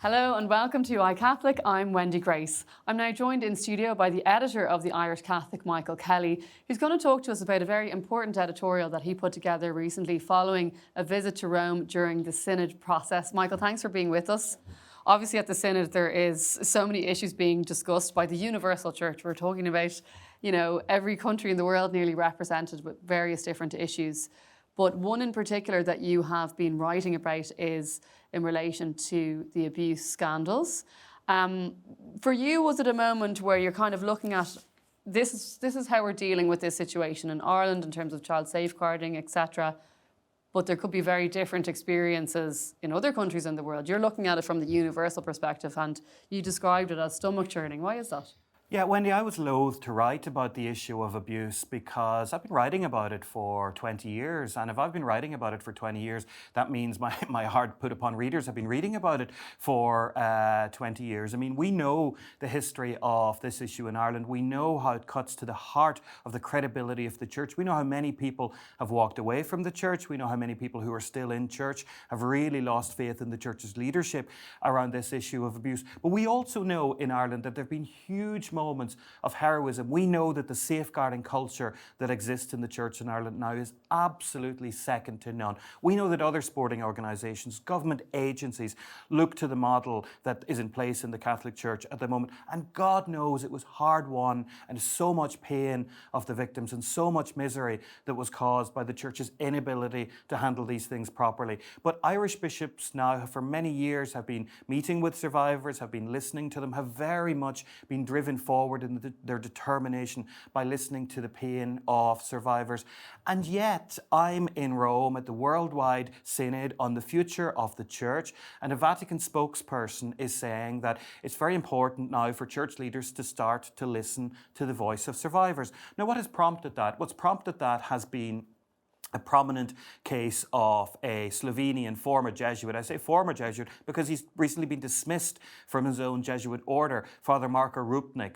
Hello and welcome to iCatholic. I'm Wendy Grace. I'm now joined in studio by the editor of the Irish Catholic, Michael Kelly, who's going to talk to us about a very important editorial that he put together recently following a visit to Rome during the Synod process. Michael, thanks for being with us. Obviously at the Synod there is so many issues being discussed by the Universal Church. We're talking about, every country in the world nearly represented with various different issues. But one in particular that you have been writing about is in relation to the abuse scandals. For you, was it a moment where you're kind of looking at this is how we're dealing with this situation in Ireland in terms of child safeguarding, etc., but there could be very different experiences in other countries in the world. You're looking at it from the universal perspective and you described it as stomach-churning. Why is that? Yeah, Wendy, I was loath to write about the issue of abuse because I've been writing about it for 20 years. And if I've been writing about it for 20 years, that means my heart put upon readers have been reading about it for 20 years. I mean, we know the history of this issue in Ireland. We know how it cuts to the heart of the credibility of the church. We know how many people have walked away from the church. We know how many people who are still in church have really lost faith in the church's leadership around this issue of abuse. But we also know in Ireland that there have been huge moments of heroism. We know that the safeguarding culture that exists in the church in Ireland now is absolutely second to none. We know that other sporting organisations, government agencies look to the model that is in place in the Catholic Church at the moment. And God knows it was hard won and so much pain of the victims and so much misery that was caused by the church's inability to handle these things properly. But Irish bishops now for many years have been meeting with survivors, have been listening to them, have very much been driven forward in their determination by listening to the pain of survivors. And yet I'm in Rome at the Worldwide Synod on the Future of the Church, and a Vatican spokesperson is saying that it's very important now for church leaders to start to listen to the voice of survivors. Now, what has prompted that? What's prompted that has been a prominent case of a Slovenian former Jesuit. I say former Jesuit because he's recently been dismissed from his own Jesuit order. Fr Marko Rupnik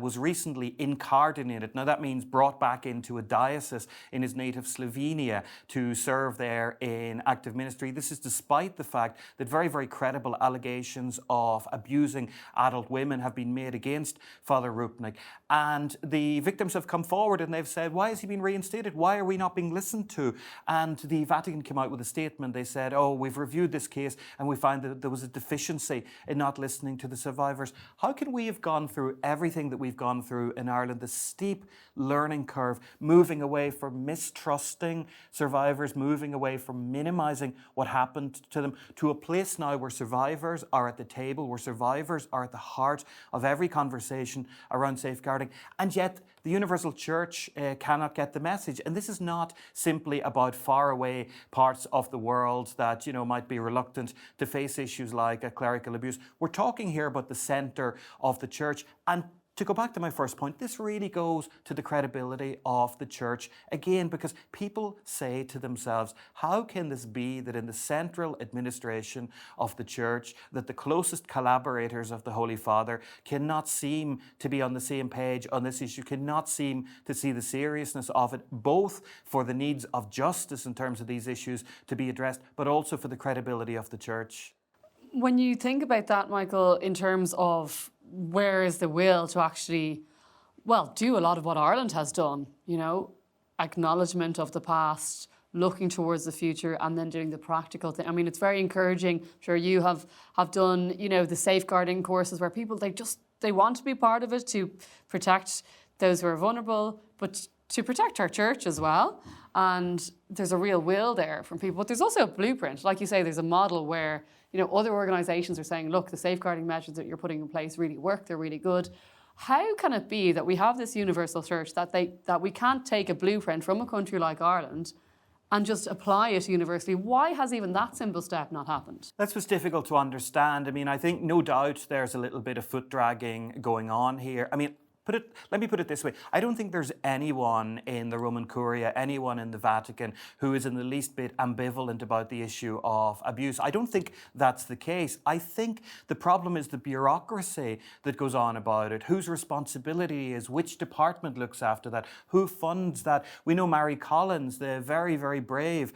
was recently incardinated. Now that means brought back into a diocese in his native Slovenia to serve there in active ministry. This is despite the fact that very, very credible allegations of abusing adult women have been made against Father Rupnik. And the victims have come forward and they've said, why has he been reinstated? Why are we not being listened to? And the Vatican came out with a statement. They said, we've reviewed this case and we find that there was a deficiency in not listening to the survivors. How can we have gone through everything that we've gone through in Ireland, the steep learning curve, moving away from mistrusting survivors, moving away from minimising what happened to them, to a place now where survivors are at the table, where survivors are at the heart of every conversation around safeguarding, and yet the Universal Church cannot get the message. And this is not simply about faraway parts of the world that, might be reluctant to face issues like clerical abuse. We're talking here about the centre of the church. And to go back to my first point, this really goes to the credibility of the church again, because people say to themselves, how can this be that in the central administration of the church, that the closest collaborators of the Holy Father cannot seem to be on the same page on this issue, cannot seem to see the seriousness of it, both for the needs of justice in terms of these issues to be addressed, but also for the credibility of the church. When you think about that, Michael, in terms of where is the will to actually, do a lot of what Ireland has done, acknowledgement of the past, looking towards the future and then doing the practical thing. I mean, it's very encouraging. I'm sure you have done, the safeguarding courses where people, they want to be part of it to protect those who are vulnerable, but to protect our church as well. And there's a real will there from people. But there's also a blueprint. Like you say, there's a model where, other organisations are saying, look, the safeguarding measures that you're putting in place really work, they're really good. How can it be that we have this universal church that we can't take a blueprint from a country like Ireland and just apply it universally? Why has even that simple step not happened? That's what's difficult to understand. I mean, I think no doubt there's a little bit of foot dragging going on here. I mean, let me put it this way. I don't think there's anyone in the Roman Curia, anyone in the Vatican who is in the least bit ambivalent about the issue of abuse. I don't think that's the case. I think the problem is the bureaucracy that goes on about it, whose responsibility is, which department looks after that, who funds that. We know Mary Collins, the very, very brave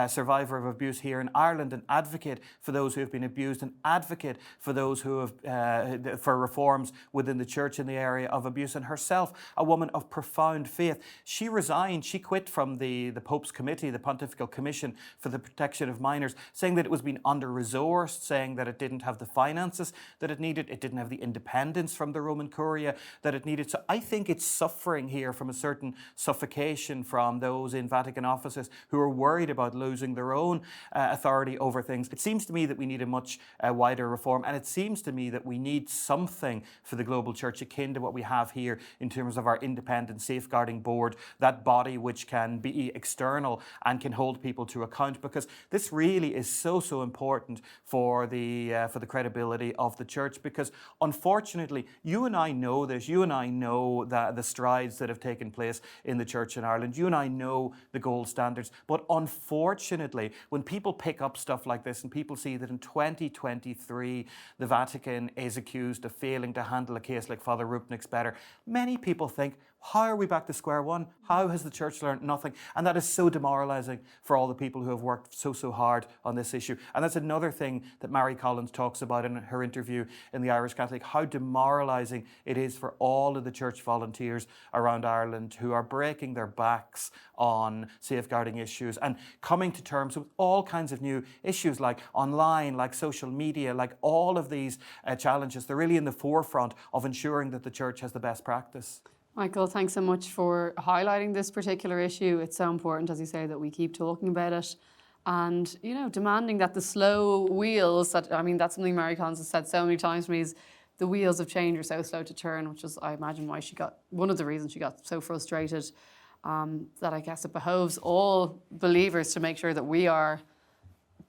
survivor of abuse here in Ireland, an advocate for those who have been abused, an advocate for those who have, for reforms within the church in the area of abuse, and herself a woman of profound faith. She resigned, she quit from the Pope's committee, the Pontifical Commission for the Protection of Minors, saying that it was being under-resourced, saying that it didn't have the finances that it needed, it didn't have the independence from the Roman Curia that it needed. So I think it's suffering here from a certain suffocation from those in Vatican offices who are worried about losing their own authority over things. It seems to me that we need a much wider reform, and it seems to me that we need something for the global church akin to what we have here in terms of our independent safeguarding board, that body which can be external and can hold people to account, because this really is so important for the credibility of the church. Because unfortunately, you and I know this, you and I know that the strides that have taken place in the church in Ireland, you and I know the gold standards, but unfortunately, when people pick up stuff like this and people see that in 2023 the Vatican is accused of failing to handle a case like Father Rupnik's better, many people think, how are we back to square one? How has the church learned nothing? And that is so demoralising for all the people who have worked so hard on this issue. And that's another thing that Mary Collins talks about in her interview in the Irish Catholic, how demoralising it is for all of the church volunteers around Ireland who are breaking their backs on safeguarding issues and coming to terms with all kinds of new issues like online, like social media, like all of these challenges. They're really in the forefront of ensuring that the church has the best practice. Michael, thanks so much for highlighting this particular issue. It's so important, as you say, that we keep talking about it and, demanding that the slow wheels, that's something Mary Collins has said so many times to me, is the wheels of change are so slow to turn, which is, I imagine, why one of the reasons she got so frustrated, that I guess it behoves all believers to make sure that we are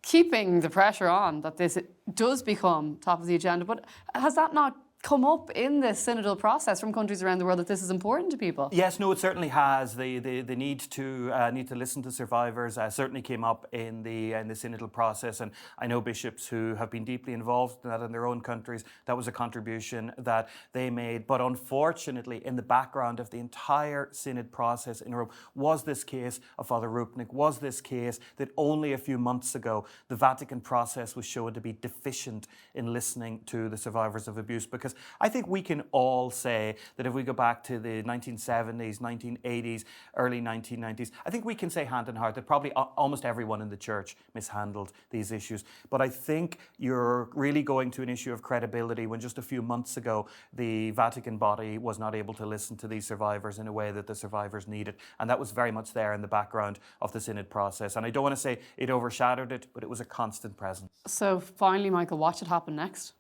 keeping the pressure on, that this does become top of the agenda. But has that not come up in this synodal process from countries around the world, that this is important to people? Yes, no, it certainly has. The need to listen to survivors certainly came up in the synodal process, and I know bishops who have been deeply involved in that in their own countries. That was a contribution that they made. But unfortunately, in the background of the entire synod process in Rome was this case of Father Rupnik, was this case that only a few months ago the Vatican process was shown to be deficient in listening to the survivors of abuse. Because I think we can all say that if we go back to the 1970s, 1980s, early 1990s, I think we can say hand in heart that probably almost everyone in the church mishandled these issues. But I think you're really going to an issue of credibility when just a few months ago the Vatican body was not able to listen to these survivors in a way that the survivors needed. And that was very much there in the background of the synod process. And I don't want to say it overshadowed it, but it was a constant presence. So finally, Michael, what should happen next?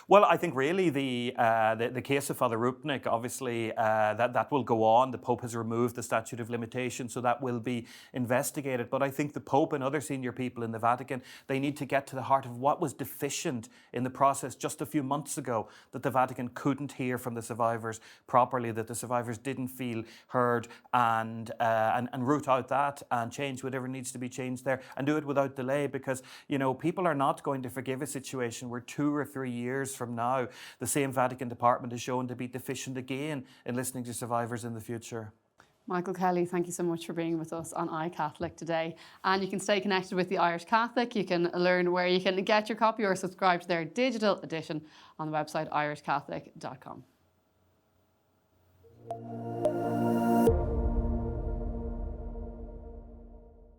Well, I think really the case of Father Rupnik, obviously that will go on. The Pope has removed the statute of limitation, so that will be investigated. But I think the Pope and other senior people in the Vatican, they need to get to the heart of what was deficient in the process just a few months ago, that the Vatican couldn't hear from the survivors properly, that the survivors didn't feel heard, and root out that and change whatever needs to be changed there, and do it without delay, because people are not going to forgive a situation where 2 or 3 years from now the same Vatican department is shown to be deficient again in listening to survivors in the future. Michael Kelly, thank you so much for being with us on iCatholic today. And you can stay connected with the Irish Catholic. You can learn where you can get your copy or subscribe to their digital edition on the website irishcatholic.com.